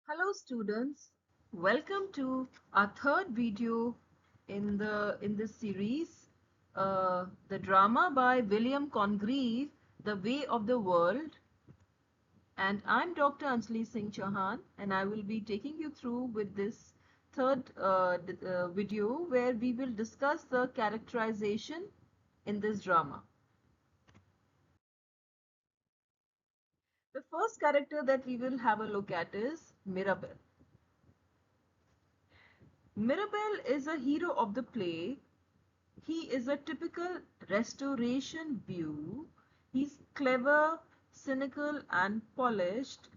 Hello students, welcome to our third video in this series, the drama by William Congreve, The Way of the World. And I'm Dr. Anjali Singh Chauhan, and I will be taking you through with this third video where we will discuss the characterization in this drama. The first character that we will have a look at is Mirabell. Mirabell is a hero of the play. He is a typical restoration view. He's clever, cynical, and polished.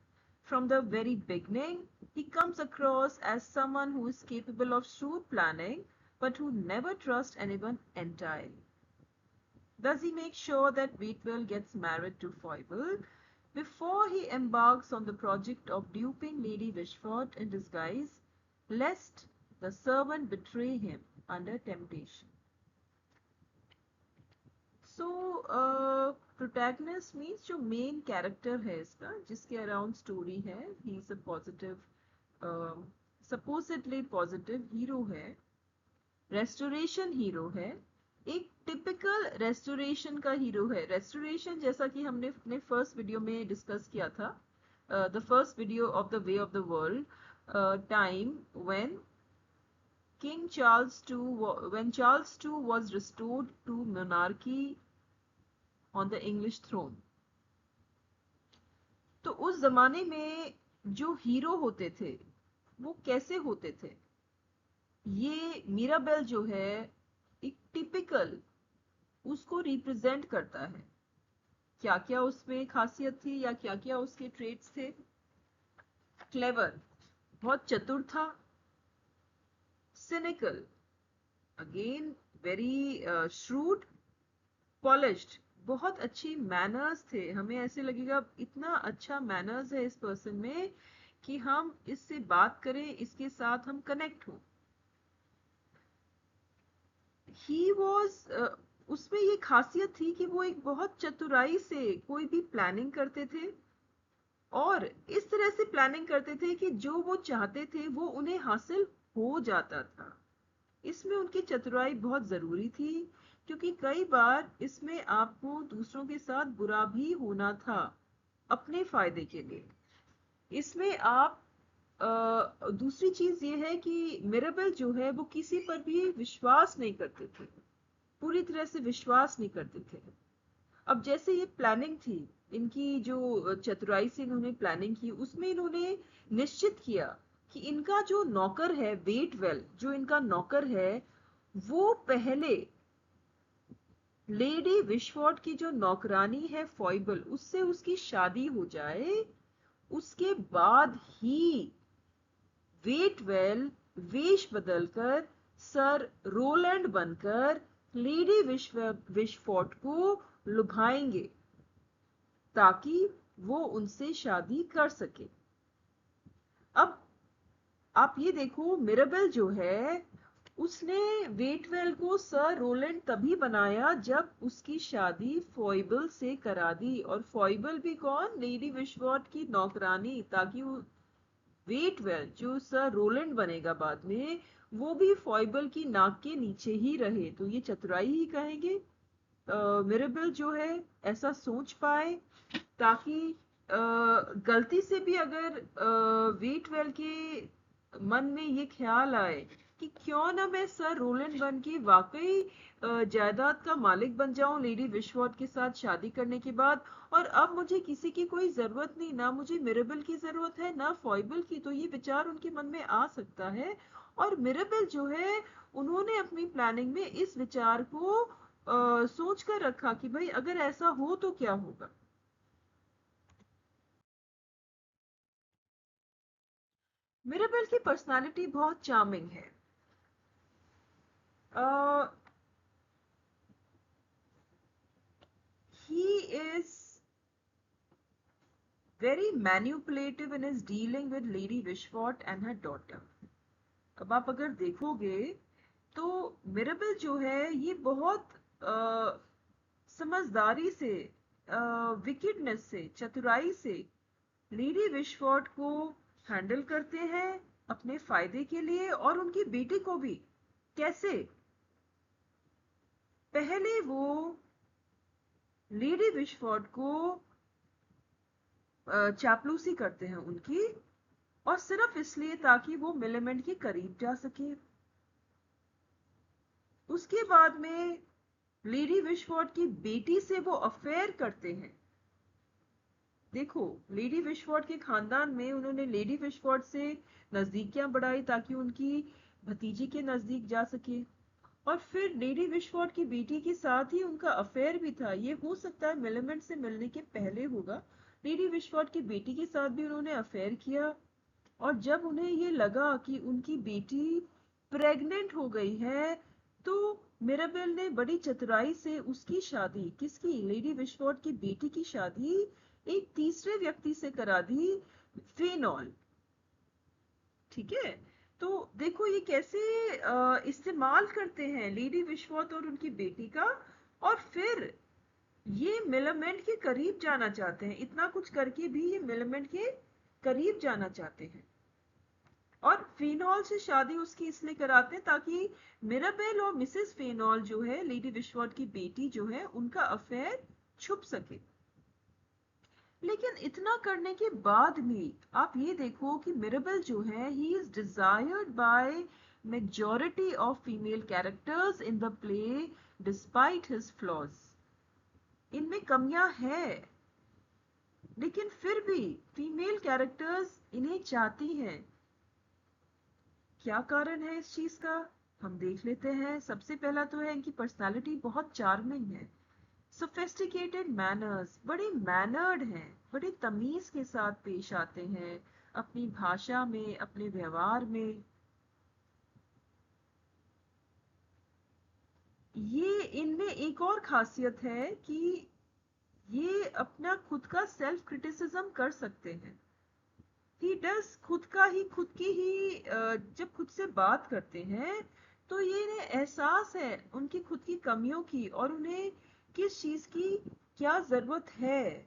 From the very beginning, he comes across as someone who is capable of shrewd planning, but who never trusts anyone entirely. Does he make sure that Waitwell gets married to Foible before he embarks on the project of duping Lady Wishfort in disguise, lest the servant betray him under temptation? So protagonist means जो main character है इसका, जिसके around story है, he is a positive, supposedly positive hero है, restoration hero है, एक typical restoration का hero है. रेस्टोरेशन जैसा कि हमने अपने फर्स्ट वीडियो में डिस्कस किया था, the first video of the Way of the world, time when Charles II was restored to monarchy on the English throne. तो उस जमाने में जो हीरो होते थे वो कैसे होते थे, ये मीराबेल जो है एक टिपिकल उसको रिप्रेजेंट करता है. क्या क्या उसमें खासियत थी या क्या क्या उसके ट्रेट्स थे? क्लेवर, बहुत चतुर था. Cynical, again very shrewd. Polished, बहुत अच्छी मैनर्स थे. हमें ऐसे लगेगा इतना अच्छा मैनर्स है इस पर्सन में कि हम इससे बात करें, इसके साथ हम कनेक्ट हो. ही वॉज, उसमें ये खासियत थी कि वो एक बहुत चतुराई से कोई भी प्लानिंग करते थे और इस तरह से प्लानिंग करते थे कि जो वो चाहते थे वो उन्हें हासिल हो जाता था. इसमें उनकी चतुराई बहुत जरूरी थी, क्योंकि कई बार इसमें आपको दूसरों के साथ बुरा भी होना था अपने फायदे के लिए. इसमें आप दूसरी चीज ये है कि मिरेबल जो है वो किसी पर भी विश्वास नहीं करते थे, पूरी तरह से विश्वास नहीं करते थे. अब जैसे ये प्लानिंग थी, इनकी जो चतुराई से इन्होंने प्लानिंग की, उसमें इन्होंने निश्चित किया कि इनका जो नौकर है वेटवेल, जो इनका नौकर है, वो पहले लेडी विशफोर्ड की जो नौकरानी है फॉइबल, उससे उसकी शादी हो जाए. उसके बाद ही वेटवेल वेश बदलकर सर रोलैंड बनकर लेडी विशफोर्ड को लुभाएंगे ताकि वो उनसे शादी कर सके. अब आप ये देखो, मिरेबल जो है उसने वेटवेल को सर रोलैंड तभी बनाया जब उसकी शादी फॉइबल से करा दी. और फॉइबल भी कौन? लेडी विशफोर्ड की नौकरानी, ताकि वो वेटवेल जो सर रोलैंड बनेगा बाद में, वो भी फॉइबल की नाक के नीचे ही रहे. तो ये चतुराई ही कहेंगे. मिरेबल जो है ऐसा सोच पाए ताकि गलती से भी अगर वेटवेल के मन में ये ख्याल आए कि क्यों ना मैं सर रोलैंड बन के वाकई जायदाद का मालिक बन जाऊं लेडी विशफोर्ड के साथ शादी करने के बाद, और अब मुझे किसी की कोई जरूरत नहीं, ना मुझे मिरेबल की जरूरत है ना फॉइबल की. तो ये विचार उनके मन में आ सकता है. और मिरेबल जो है उन्होंने अपनी प्लानिंग में इस विचार को सोच कर रखा कि भाई अगर ऐसा हो तो क्या होगा. मिरेबल की पर्सनालिटी बहुत चार्मिंग है. He is very manipulative in his dealing with Lady Wishfort and her daughter. अब आप अगर देखोगे तो मिरेबल जो है ये बहुत समझदारी से, विकेडनेस से, चतुराई से लेडी विशफोर्ड को हैंडल करते हैं अपने फायदे के लिए और उनकी बेटी को भी। कैसे? पहले वो लेडी विशफोर्ड को चापलूसी करते हैं उनकी, और सिर्फ इसलिए ताकि वो मिलेमेंट के करीब जा सके। उसके बाद में लेडी विशफोर्ड की बेटी से वो अफेयर करते हैं। देखो, लेडी विशफोर्ड के खानदान में उन्होंने लेडी विशफोर्ड से नजदीकियां बढ़ाई ताकि उनकी भतीजी के नजदीक जा सके, और फिर लेडी विशफोर्ड की बेटी के साथ ही उनका अफेयर भी था। ये हो सकता है मिलेमेंट से मिलने के पहले होगा। लेडी विशफोर्ड की बेटी के साथ भी उन्होंने अफेयर किया, और जब उन्हें ये लगा कि उनकी बेटी प्रेग्नेंट हो गई है, तो मिराबेल ने बड़ी चतुराई से उसकी शादी, किसकी, लेडी विशफोर्ड की बेटी की शादी एक तीसरे व्यक्ति से करा दी, फेनॉल। ठीक है? तो देखो ये कैसे इस्तेमाल करते हैं लेडी विशफोर्ड और उनकी बेटी का, और फिर ये मिलामेंट के करीब जाना चाहते हैं। इतना कुछ करके भी ये मिलामेंट के करीब जाना चाहते हैं, और फेनॉल से शादी उसकी इसलिए कराते हैं ताकि मिराबेल और मिसेस फेनॉल जो है, लेडी विशफोर्ड की बेटी जो है, उनका अफेयर छुप सके। लेकिन इतना करने के बाद भी आप ये देखो कि मिराबेल जो है, he is desired by majority of female characters in the play despite his flaws. इनमें कमियां हैं, लेकिन फिर भी फीमेल कैरेक्टर्स इन्हें चाहती हैं। क्या कारण है इस चीज का? हम देख लेते हैं। सबसे पहला तो है इनकी पर्सनालिटी बहुत चार्मिंग है, सोफिस्टिकेटेड मैनर्स, बड़े मैनर्ड हैं, बड़े तमीज के साथ पेश आते हैं अपनी भाषा में, अपने व्यवहार में। ये इनमें एक और खासियत है कि ये अपना खुद का सेल्फ क्रिटिसिज्म कर सकते हैं। ही डज, खुद की ही जब खुद से बात करते हैं तो ये इन्हें एहसास है उनकी खुद की कमियों की, और उन्हें किस चीज की क्या जरूरत है,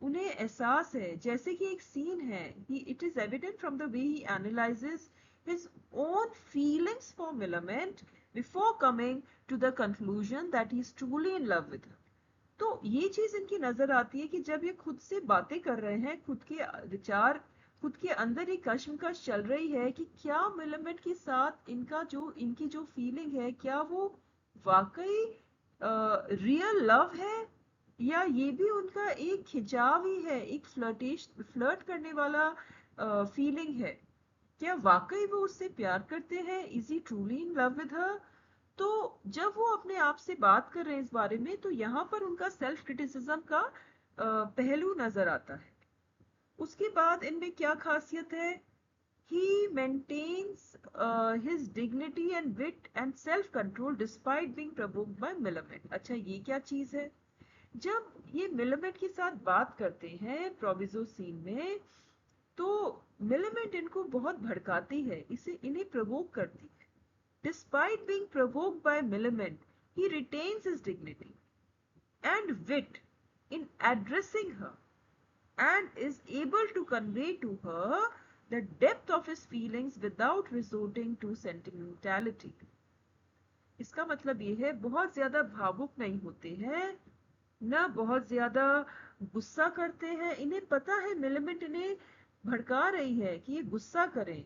उन्हें एहसास है। जैसे कि एक सीन है, it is evident from the way he analyses his own feelings for Millamant before coming to the conclusion that he is truly in love with her. तो ये चीज इनकी नजर आती है कि जब ये खुद से बातें कर रहे हैं, खुद के विचार, खुद के अंदर एक कश्मकश चल रही है कि क्या मिलामेंट के साथ इनकी जो फीलिंग है, क्या वो वाकई रियल लव है, या ये भी उनका एक खिंचाव ही है, एक फ्लर्ट करने वाला फीलिंग है। क्या वाकई वो उससे प्यार करते हैं? Is he truly in love with her? तो जब वो अपने आप से बात कर रहे हैं इस बारे में, तो यहाँ पर उनका सेल्फ क्रिटिसिज्म का पहलू नजर आता है। उसके बाद इनमें क्या खासियत है? he maintains his dignity and wit and self control despite being provoked by Millamant. अच्छा, ये क्या चीज है? जब ये मिलामेंट के साथ बात करते हैं प्रोविजो सीन में, तो मिलामेंट इनको बहुत भड़काती है, इसे इन्हें प्रवोक करती है। Despite being provoked by Millamant, he retains his dignity and wit in addressing her, and is able to convey to her the depth of his feelings without resorting to sentimentality। इसका मतलब ये है, बहुत ज्यादा भावुक नहीं होते हैं, ना बहुत ज्यादा गुस्सा करते हैं। इन्हें पता है मिलामेंट इन्हें भड़का रही है कि ये गुस्सा करें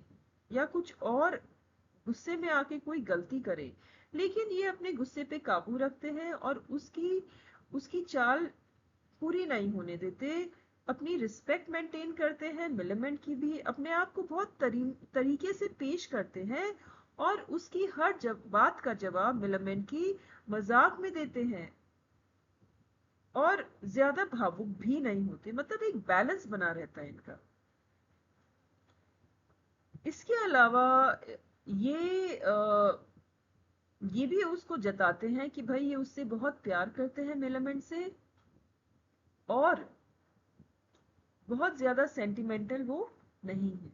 या कुछ और, गुस्से में आके कोई गलती करे, लेकिन ये अपने गुस्से पे काबू रखते हैं और उसकी उसकी चाल पूरी नहीं होने देते। अपनी रिस्पेक्ट मेंटेन करते हैं, मिलामेंट की भी, अपने आप को बहुत तरीके से पेश करते हैं, और उसकी हर बात का जवाब मिलामेंट की मजाक में देते हैं, और ज्यादा भावुक भी नहीं होते। मतलब एक बैलेंस बना रहता है इनका। इसके अलावा ये ये भी उसको जताते हैं कि भाई ये उससे बहुत प्यार करते हैं मिलामेंट से, और बहुत ज्यादा सेंटिमेंटल वो नहीं है।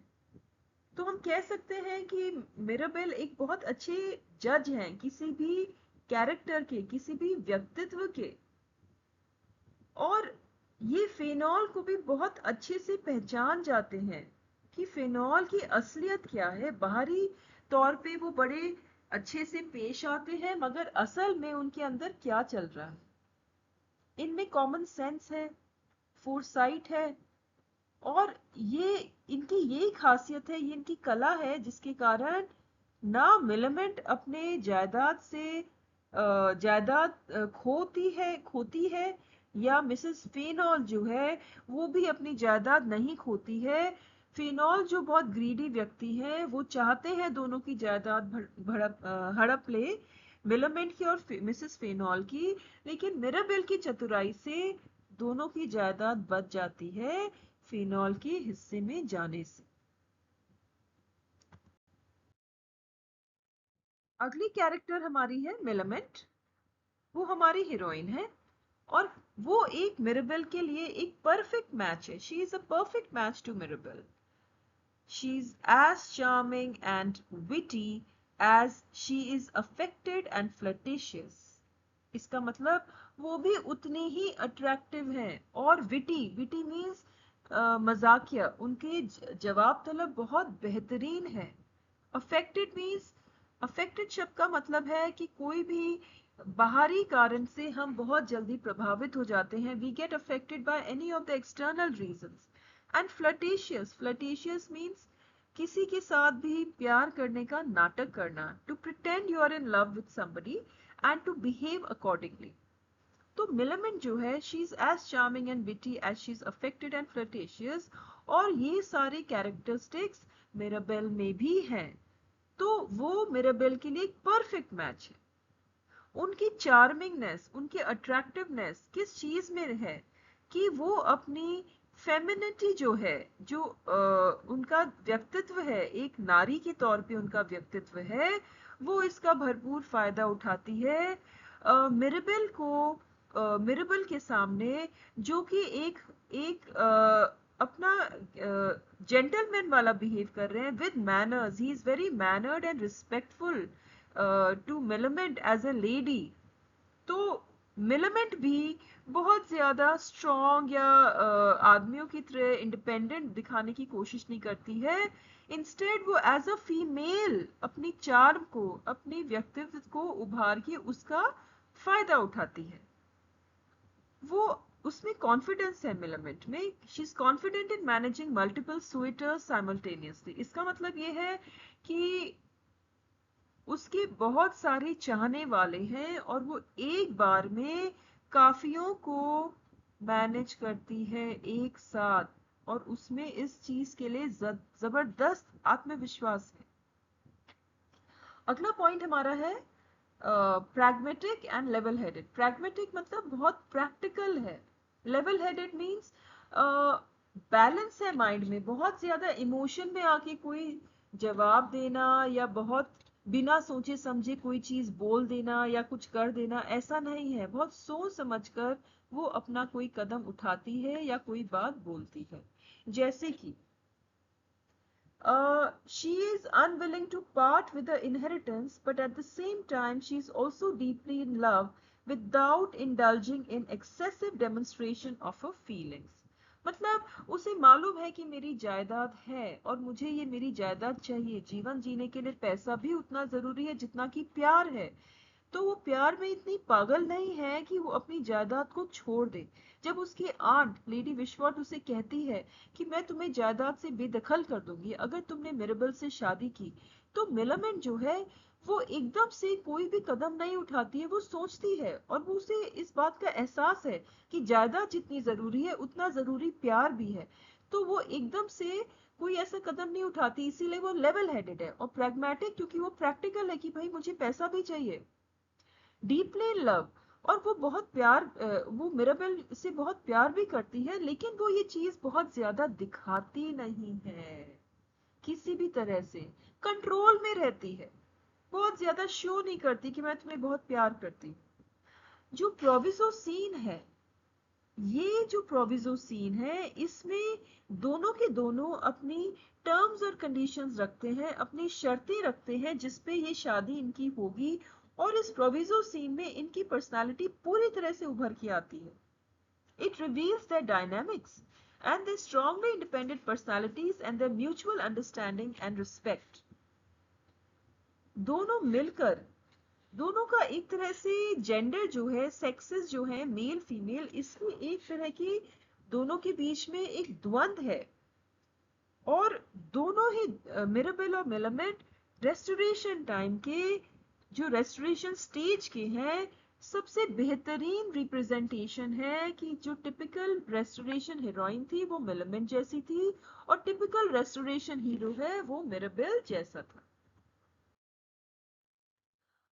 तो हम कह सकते हैं कि मिराबेल एक बहुत अच्छे जज हैं किसी भी कैरेक्टर के, किसी भी व्यक्तित्व के, और ये फेनॉल को भी बहुत अच्छे से पहचान जाते हैं कि फिनॉल की असलियत क्या है। बाहरी तौर पे वो बड़े अच्छे से पेश आते हैं, मगर असल में उनके अंदर क्या चल रहा है। इनमें कॉमन सेंस है, फोरसाइट है, और ये इनकी यही खासियत है, ये इनकी कला है, जिसके कारण ना मिलामेंट अपने जायदाद से जायदाद खोती है, या मिसेस फेनॉल जो है वो भी अपनी जायदाद नहीं खोती है। फेनॉल जो बहुत ग्रीडी व्यक्ति है, वो चाहते हैं दोनों की जायदाद हड़प ले, मिलामेंट की और मिसेस फेनॉल की। लेकिन मिराबेल की चतुराई से दोनों की जायदाद बच जाती है फेनॉल के हिस्से में जाने से। अगली कैरेक्टर हमारी है मिलामेंट। वो हमारी हीरोइन है, और वो एक मिराबेल के लिए एक परफेक्ट मैच है। She is a perfect match to Mirabell. She is as charming and witty as she is affected and flirtatious. इसका मतलब वो भी उतनी ही अट्रैक्टिव हैं, और विटी, विटी मीन्स मजाकिया, उनके जवाब तलब बहुत बेहतरीन है। अफेक्टेड मीन्स, अफेक्टेड शब्द का मतलब है कि कोई भी बाहरी कारण से हम बहुत जल्दी प्रभावित हो जाते हैं। We get affected by any of the external reasons. And flirtatious, flirtatious means किसी के साथ भी प्यार करने का नाटक करना, to pretend you are in love with somebody and to behave accordingly. तो मिलामेंट जो है, she is as charming and witty as she is affected and flirtatious, और ये सारे कैरेक्टरिस्टिक्स मिराबेल में भी हैं। तो वो मिराबेल के लिए एक परफेक्ट मैच है। उनकी चार्मिंगनेस, उनकी अट्रैक्टिवनेस किस चीज में है कि वो अपनी फेमिनिटी जो है, जो उनका व्यक्तित्व है, एक नारी के तौर पे उनका व्यक्तित्व है, वो इसका भरपूर फायदा उठाती है। मिराबेल को, मिराबेल के सामने, जो कि एक एक अपना जेंटलमैन वाला बिहेव कर रहे हैं with manners, he is very mannered and respectful to Millamant as a lady. तो मिलामेंट भी बहुत ज्यादा स्ट्रॉन्ग या आदमियों की तरह इंडिपेंडेंट दिखाने की कोशिश नहीं करती है। इंस्टेड वो एज अ फीमेल अपनी चार्म को, अपने व्यक्तित्व को उभार के उसका फायदा उठाती है। वो, उसमें कॉन्फिडेंस है मिलामेंट में। She is confident in managing multiple suitors simultaneously. इसका मतलब ये है कि उसके बहुत सारे चाहने वाले हैं, और वो एक बार में काफियों को मैनेज करती है एक साथ, और उसमें इस चीज के लिए जबरदस्त आत्मविश्वास है। अगला पॉइंट हमारा है pragmatic and level headed. Pragmatic मतलब बहुत प्रैक्टिकल है। लेवल हेडेड मीन्स बैलेंस है माइंड में। बहुत ज्यादा इमोशन में आके कोई जवाब देना, या बहुत बिना सोचे समझे कोई चीज बोल देना या कुछ कर देना, ऐसा नहीं है। बहुत सोच समझकर वो अपना कोई कदम उठाती है या कोई बात बोलती है। जैसे कि she is unwilling to part with the inheritance, but at the same time, she is also deeply in love without indulging in excessive demonstration of her feelings. मतलब उसे मालूम है कि मेरी जायदाद है, और मुझे ये मेरी जायदाद चाहिए। जीवन जीने के लिए पैसा भी उतना जरूरी है जितना कि प्यार है। तो वो प्यार में इतनी पागल नहीं है कि वो अपनी जायदाद को छोड़ दे। जब उसकी आंट लेडी विश्वट उसे कहती है कि मैं तुम्हें जायदाद से बेदखल कर दूंगी अगर तुमने मिराबेल से शादी की, तो मिलामेंट जो है वो एकदम से कोई भी कदम नहीं उठाती है। वो सोचती है, और वो उसे इस बात का एहसास है कि जायदाद जितनी जरूरी है उतना जरूरी प्यार भी है। तो वो एकदम से कोई ऐसा कदम नहीं उठाती। इसीलिए वो लेवल हेडेड है। और प्रैग्मेटिक क्योंकि वो प्रैक्टिकल है कि भाई मुझे पैसा भी चाहिए। डीपली लव, और वो बहुत प्यार, वो मिराबेल से बहुत प्यार भी करती है, लेकिन वो ये चीज बहुत ज्यादा दिखाती नहीं है किसी भी तरह से। कंट्रोल में रहती है, बहुत ज्यादा शो नहीं करती कि मैं तुम्हें बहुत प्यार करती हूँ। जो प्रोविजो सीन है, ये जो प्रोविजो सीन है, इसमें दोनों के दोनों अपनी टर्म्स और कंडीशंस रखते हैं, अपनी शर्तें रखते हैं जिसपे ये शादी इनकी होगी। और इस प्रोविजो सीन में इनकी पर्सनालिटी पूरी तरह से उभर के आती है। It reveals the dynamics. and their strongly independent personalities and their mutual understanding and respect. दोनों मिलकर, दोनों का एक तरह से जेंडर जो है, सेक्सेस जो है, मेल फीमेल, इसमें एक तरह की दोनों के बीच में एक द्वंद्व है। और दोनों ही मिराबेल और मिलामेंट रेस्टोरेशन टाइम के, जो रेस्टोरेशन स्टेज के हैं, सबसे बेहतरीन रिप्रेजेंटेशन है कि जो टिपिकल रेस्टोरेशन हीरोइन थी वो मिलामेंट जैसी थी और टिपिकल रेस्टोरेशन हीरो है वो मिराबेल जैसा था।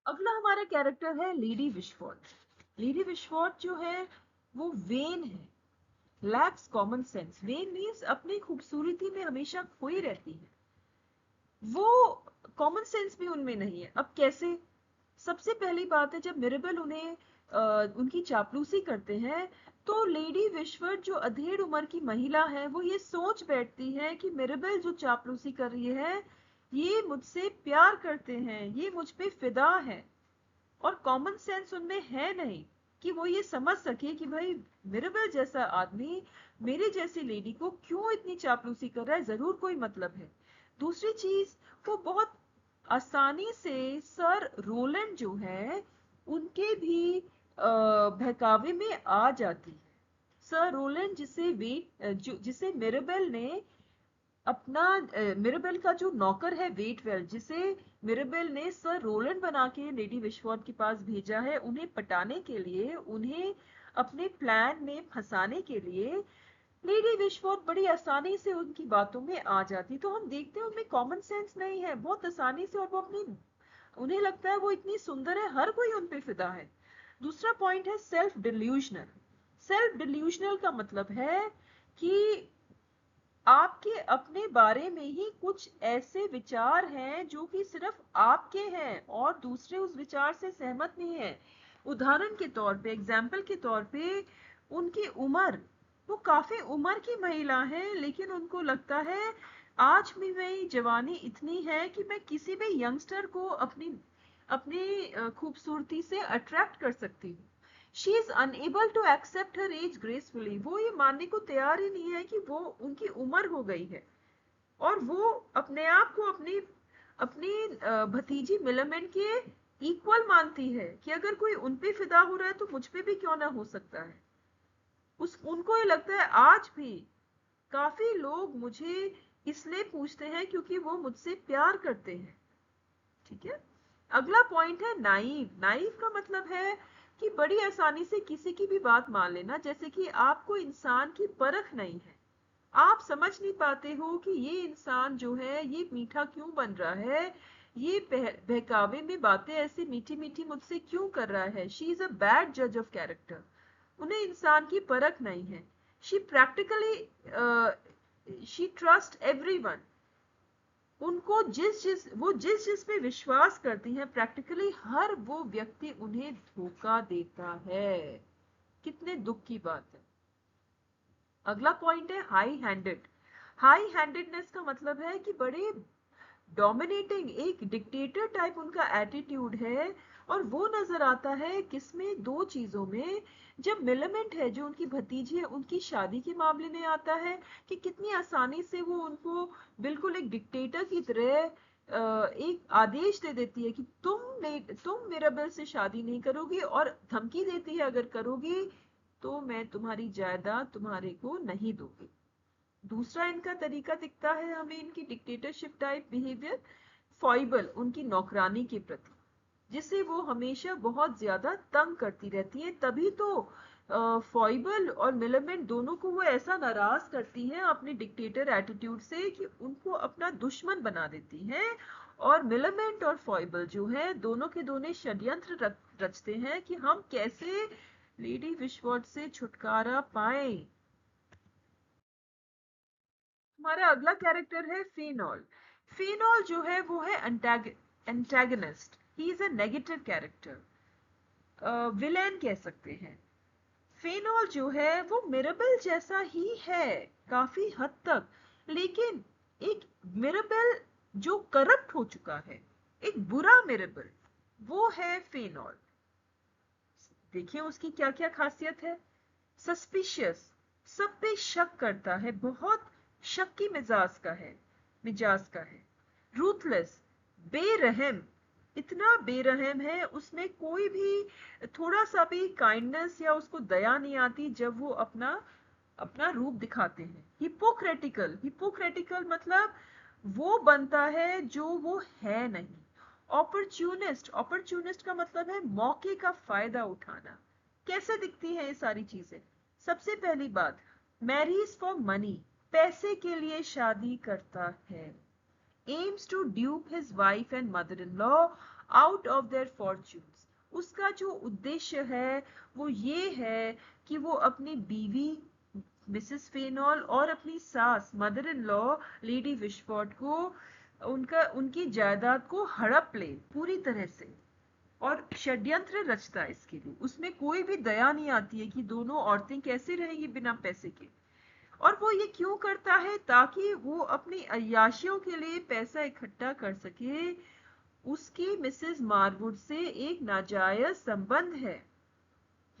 अगला हमारा कैरेक्टर है लेडी विशफोर्ड। लेडी विशफोर्ड जो है वो वेन है, lakhs common sense. When means अपनी खूबसूरती में हमेशा खोई रहती है, वो कॉमन सेंस भी उनमें नहीं है। अब कैसे? सबसे पहली बात है, जब मिराबेल उन्हें उनकी चापलूसी करते हैं तो लेडी विशफोर्ड जो अधेड़ उम्र की महिला है वो ये सोच बैठती है कि मिराबेल जो चापलूसी कर रही है ये मुझसे प्यार करते हैं, ये मुझ पे फिदा है। और कॉमन सेंस उनमें है नहीं कि वो ये समझ सके कि भाई मिराबेल जैसा आदमी मेरे जैसी लेडी को क्यों इतनी चापलूसी कर रहा है, जरूर कोई मतलब है। दूसरी चीज, वो बहुत आसानी से सर रोलैंड जो है उनके भी बहकावे में आ जाती है। सर रोलैंड जिसे मिराबेल ने अपना मिराबेल का जो नौकर है वेटवेल, जिसे मिराबेल ने सर रोलैंड बना के लेडी विशफोर्ड के पास भेजा है उन्हें पटाने के लिए, उन्हें अपने प्लान में फंसाने के लिए, लेडी विशफोर्ड बड़ी आसानी से उनकी बातों में आ जाती। तो हम देखते हैं उनमें कॉमन सेंस नहीं है, बहुत आसानी से, और वो अपनी, उन्हें लगता है वो इतनी सुंदर है, हर कोई उन पे फिदा है। दूसरा पॉइंट है सेल्फ डिल्यूजनल। सेल्फ डिल्यूजनल का मतलब है कि आपके अपने बारे में ही कुछ ऐसे विचार हैं जो कि सिर्फ आपके हैं और दूसरे उस विचार से सहमत नहीं है। उदाहरण के तौर पे, एग्जाम्पल के तौर पे, उनकी उम्र, वो काफी उम्र की महिला है लेकिन उनको लगता है आज भी मेरी जवानी इतनी है कि मैं किसी भी यंगस्टर को अपनी अपनी खूबसूरती से अट्रैक्ट कर सकती हूँ। She is unable to accept her age gracefully. वो ये मानने को तैयार ही नहीं है कि वो, उनकी उम्र हो गई है और वो अपने आप को अपनी अपनी भतीजी मिलामेंट के इक्वल मानती है कि अगर कोई उन पे फिदा हो रहा है तो मुझ पे भी क्यों ना हो सकता है। उनको ये लगता है आज भी काफी लोग मुझे इसलिए पूछते हैं क्योंकि वो मुझसे प्यार करते हैं। ठीक है। अगला पॉइंट है नाइव। नाइव का मतलब है कि बड़ी आसानी से किसी की भी बात मान लेना, जैसे कि आपको इंसान की परख नहीं है, आप समझ नहीं पाते हो कि ये इंसान जो है ये मीठा क्यों बन रहा है, ये बहकावे में बातें ऐसी मीठी मीठी मुझसे क्यों कर रहा है। शी इज अ बैड जज ऑफ कैरेक्टर। उन्हें इंसान की परख नहीं है। She practically she trust everyone. उनको जिस जिस पे विश्वास करती हैं, प्रैक्टिकली हर वो व्यक्ति उन्हें धोखा देता है। कितने दुख की बात है। अगला पॉइंट है हाई हैंडेड। हाई हैंडेडनेस का मतलब है कि बड़े डोमिनेटिंग, एक डिक्टेटर टाइप उनका एटीट्यूड है। और वो नजर आता है किसमें? दो चीजों में। जब मिलामेंट है जो उनकी भतीजी है उनकी शादी के मामले में आता है कि कितनी आसानी से वो उनको बिल्कुल एक डिक्टेटर की तरह एक आदेश दे देती है कि तुम मिराबेल से शादी नहीं करोगी, और धमकी देती है अगर करोगी तो मैं तुम्हारी जायदाद तुम्हारे को नहीं दूंगी। दूसरा इनका तरीका दिखता है हमें, इनकी डिक्टेटरशिप टाइप बिहेवियर, फॉइबल, उनकी नौकरानी के प्रति, जिसे वो हमेशा बहुत ज्यादा तंग करती रहती है। तभी तो फॉइबल और मिलामेंट दोनों को वो ऐसा नाराज करती हैं अपने डिक्टेटर एटीट्यूड से कि उनको अपना दुश्मन बना देती हैं। और मिलामेंट और फॉइबल जो है दोनों के दोनों षड्यंत्र रचते हैं कि हम कैसे लेडी विशफोर्ड से छुटकारा पाएं। हमारा अगला कैरेक्टर है फेनॉल। फेनॉल जो है वो है antagonist. He is a negative character, villain कह सकते हैं। फेनॉल जो है वो मिराबेल जैसा ही है काफी हद तक, लेकिन एक मिराबेल जो करप्ट हो चुका है, एक बुरा मिराबेल, वो है फेनॉल। देखिए उसकी क्या क्या खासियत है। सस्पिशियस, सब पे शक करता है, बहुत शक्की मिजाज का है। रूथलेस, बेरहम, इतना बेरहम है, उसमें कोई भी थोड़ा सा भी काइंडनेस या उसको दया नहीं आती जब वो अपना अपना रूप दिखाते हैं। हिपोक्रेटिकल, हिपोक्रेटिकल मतलब वो बनता है जो वो है नहीं। ऑपर्च्यूनिस्ट, ऑपर्च्यूनिस्ट का मतलब है मौके का फायदा उठाना। कैसे दिखती है ये सारी चीजें? सबसे पहली बात, मैरीज फॉर मनी, पैसे के लिए शादी करता है। Aims to dupe his wife and mother in law out of their fortunes, उसका जो उद्देश्य है वो ये है कि वो अपनी बीवी मिसेस फेनॉल और अपनी सास मदर इन लॉ लेडी विशफोर्ड को उनकी जायदाद को हड़प ले पूरी तरह से, और षड्यंत्र रचता है इसके लिए। उसमें कोई भी दया नहीं आती है कि दोनों औरतें कैसे रहेंगी बिना पैसे के। और वो ये क्यों करता है? ताकि वो अपनी अय्याशियों के लिए पैसा इकट्ठा कर सके। उसकी मिसेस मारवुड से एक नाजायज संबंध है।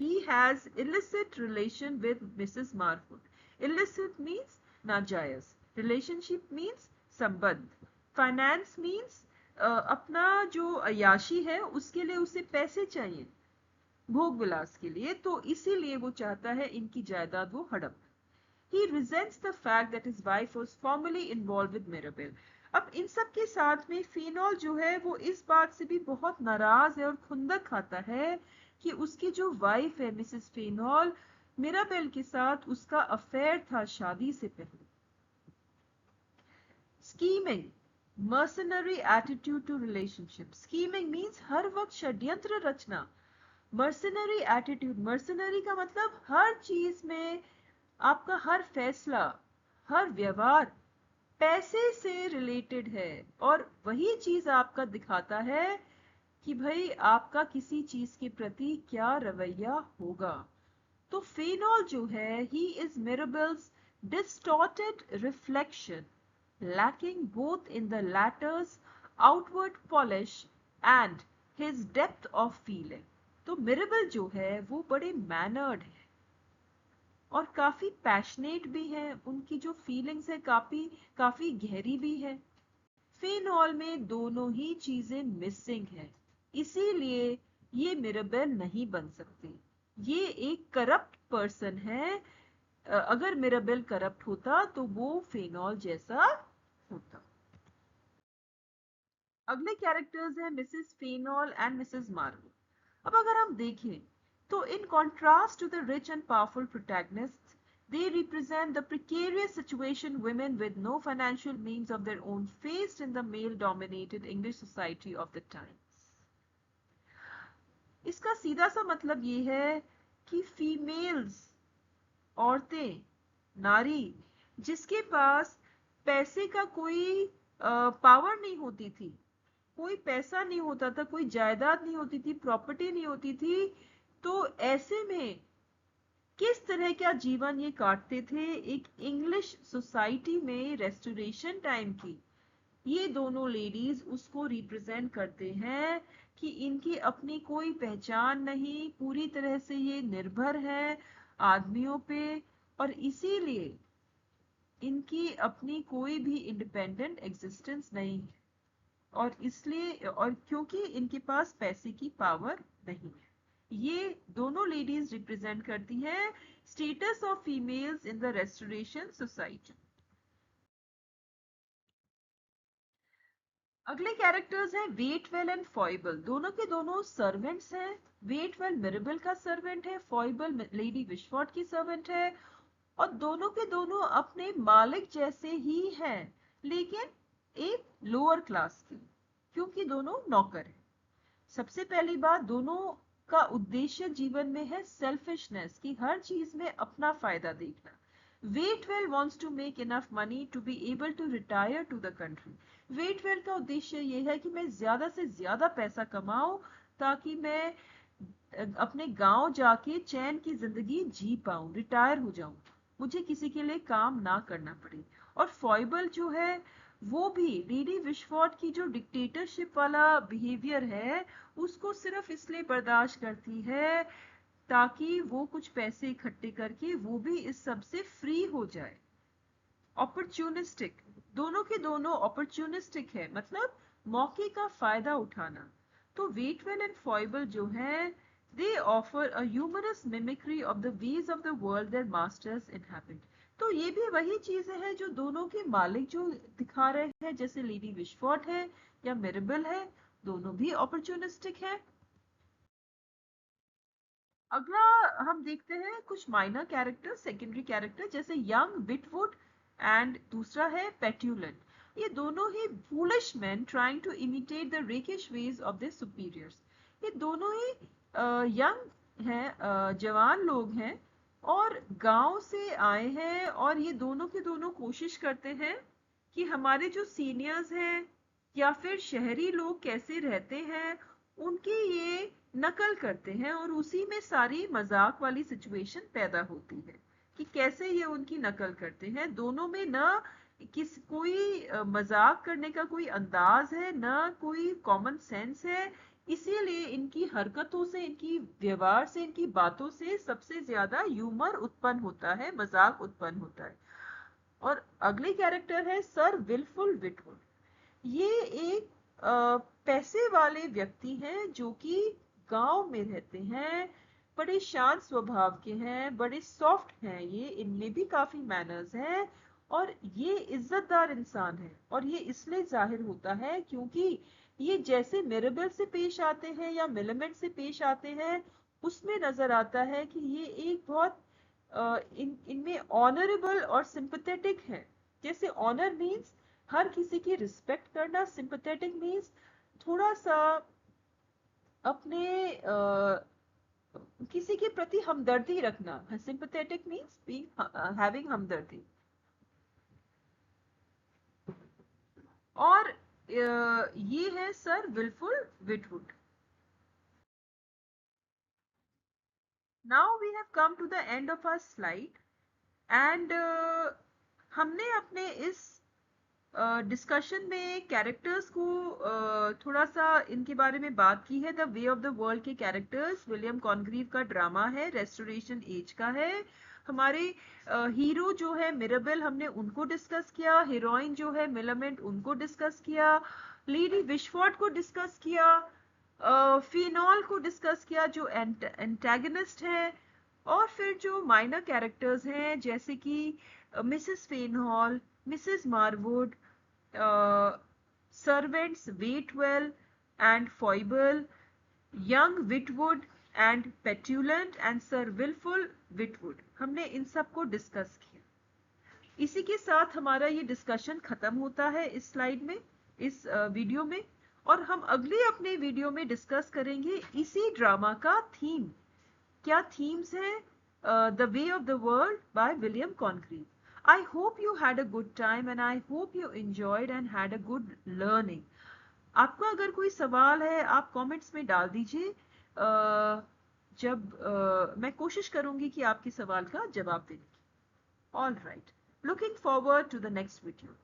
He has illicit relation with Mrs. Marwood. Illicit means नाजायज, relationship means संबंध, finance means अपना जो अयाशी है उसके लिए उसे पैसे चाहिए भोग विलास के लिए, तो इसीलिए वो चाहता है इनकी जायदाद वो हड़प। He resents the fact that his wife was formerly involved with Mirabel. अब इन सब के साथ में फिनोल जो है वो इस बात से भी बहुत नाराज है और खुंदक खाता है कि उसकी जो वाइफ है मिसेस फिनोल, मिराबेल के साथ उसका अफेयर था शादी से पहले। Scheming, mercenary attitude to relationship. Scheming means हर वक्त षड्यंत्र रचना। मर्सनरी एटीट्यूड, मर्सनरी का मतलब हर चीज में आपका हर फैसला, हर व्यवहार पैसे से रिलेटेड है, और वही चीज आपका दिखाता है कि भाई आपका किसी चीज के प्रति क्या रवैया होगा। तो फेनॉल जो है, he is Mirabell's distorted reflection, lacking both in the latter's outward polish and his depth of feeling. तो मिराबेल जो है वो बड़े मैनर्ड है और काफी पैशनेट भी है, उनकी जो फीलिंग्स है काफी काफी गहरी भी है। फेनॉल में दोनों ही चीजें मिसिंग है, इसीलिए ये मिराबेल नहीं बन सकती। ये एक करप्ट पर्सन है। अगर मिराबेल करप्ट होता तो वो फेनॉल जैसा होता। अगले कैरेक्टर्स हैं Mrs Fainall and Mrs Marwood. अब अगर हम देखें तो in contrast to the rich and powerful protagonists, they represent the precarious situation women with no financial means of their own faced in the male-dominated English society of the times. इसका सीधा सा मतलब ये है कि फीमेल्स, औरतें, नारी, जिसके पास पैसे का कोई पावर नहीं होती थी, कोई पैसा नहीं होता था, कोई जायदाद नहीं होती थी, प्रॉपर्टी नहीं होती थी, तो ऐसे में किस तरह का जीवन ये काटते थे एक इंग्लिश सोसाइटी में रेस्टोरेशन टाइम की। ये दोनों लेडीज उसको रिप्रेजेंट करते हैं कि इनकी अपनी कोई पहचान नहीं, पूरी तरह से ये निर्भर है आदमियों पे, और इसीलिए इनकी अपनी कोई भी इंडिपेंडेंट एग्जिस्टेंस नहीं है, और इसलिए और क्योंकि इनके पास पैसे की पावर नहीं है। ये दोनों लेडीज रिप्रेजेंट करती हैं status of females in the restoration society. अगले कैरेक्टर्स हैं वेटवेल एंड फॉइबल। दोनों के दोनों सर्वेंट्स हैं। वेटवेल मिराबेल का सर्वेंट है, फॉइबल लेडी विशफोर्ड की सर्वेंट है, और दोनों के दोनों अपने मालिक जैसे ही हैं, लेकिन एक लोअर क्लास की, क्योंकि दोनों नौकर हैं। सबसे पहली बात, दोनों का उद्देश्य जीवन में है सेल्फिशनेस, की हर चीज में अपना फायदा देखना। वेटवेल wants to make enough money to be able to retire to the country. वेटवेल का उद्देश्य ये है कि मैं ज्यादा से ज्यादा पैसा कमाऊं ताकि मैं अपने गांव जाके चैन की जिंदगी जी पाऊं, रिटायर हो जाऊं, मुझे किसी के लिए काम ना करना पड़े। और फॉइबल जो है वो भी लेडी विशफोर्ड की जो डिक्टेटरशिप वाला बिहेवियर है उसको सिर्फ इसलिए बर्दाश्त करती है ताकि वो कुछ पैसे इकट्ठे करके वो भी इस सब से फ्री हो जाए। अपॉर्चुनिस्टिक, दोनों के दोनों अपॉर्चुनिस्टिक है, मतलब मौके का फायदा उठाना। तो वेटवेल एंड फॉइबल जो है, they offer a humorous mimicry of the ways of the world their masters inhabit. तो ये भी वही चीजें हैं जो दोनों के मालिक जो दिखा रहे हैं, जैसे लेडी विशफॉर्ट है या मिरेबल है, दोनों भी अपॉर्चुनिस्टिक है। अगला हम देखते हैं कुछ माइनर कैरेक्टर, सेकेंडरी कैरेक्टर, जैसे यंग विटवुड एंड दूसरा है पेट्यूलेंट। ये दोनों ही foolish man trying to imitate the rakish ways of their superiors. ये दोनों ही यंग हैं, जवान लोग हैं और गांव से आए हैं, और ये दोनों के दोनों कोशिश करते हैं कि हमारे जो सीनियर्स हैं या फिर शहरी लोग कैसे रहते हैं उनकी ये नकल करते हैं, और उसी में सारी मजाक वाली सिचुएशन पैदा होती है कि कैसे ये उनकी नकल करते हैं। दोनों में ना कोई मजाक करने का कोई अंदाज है, ना कोई कॉमन सेंस है। इसीलिए इनकी हरकतों से, इनकी व्यवहार से, इनकी बातों से सबसे ज्यादा ह्यूमर उत्पन्न होता है, मजाक उत्पन्न होता है। और अगली कैरेक्टर है सर विलफुल विटवुड। ये एक पैसे वाले व्यक्ति हैं जो कि गांव में रहते हैं, बड़े शांत स्वभाव के हैं, बड़े सॉफ्ट हैं, ये इनमें भी काफी मैनर्स हैं, और ये इज्जतदार इंसान है। और ये इसलिए जाहिर होता है क्योंकि ये जैसे मिरेबल से पेश आते हैं या मिलेमेंट से पेश आते हैं, उसमें नजर आता है कि ये एक बहुत इनमें ऑनरेबल और सिंपथेटिक है। जैसे ऑनर मीन्स हर किसी की रिस्पेक्ट करना, सिंपथेटिक मीन्स थोड़ा सा अपने किसी के प्रति हमदर्दी रखना। सिंपथेटिक मीन्स बीइंग हैविंग हमदर्दी। और ये है Sir Wilfull Witwoud. Now we have come to the end of our slide, and हमने अपने इस डिस्कशन में कैरेक्टर्स को थोड़ा सा इनके बारे में बात की है। The Way of the world के कैरेक्टर्स विलियम कॉनग्रीव का ड्रामा है, रेस्टोरेशन एज का है। हमारे हीरो जो है मिरेबल, हमने उनको डिस्कस किया। हीरोइन जो है मिलामेंट, उनको डिस्कस किया। लेडी विशफोर्ड को डिस्कस किया। फिनॉल को डिस्कस किया जो एंटेगनिस्ट है। और फिर जो माइनर कैरेक्टर्स हैं जैसे कि Mrs Fainall, Mrs Marwood, servants Waitwell and Foible, young Whitwood and Petulant and Sir Wilful Whitwood, हमने इन सब को डिस्कस किया। इसी के साथ हमारा ये डिस्कशन खत्म होता है इस स्लाइड में, इस वीडियो में। और हम अगले अपने वीडियो में डिस्कस करेंगे इसी ड्रामा का थीम। क्या थीम्स हैं? The Way of the World by William Congreve. I hope you had a good time and I hope you enjoyed and had a good learning. आपका अगर कोई सवाल है आप कमेंट्स में डाल दीजिए, जब मैं कोशिश करूंगी कि आपके सवाल का जवाब देने की। All right. Looking forward to the next video.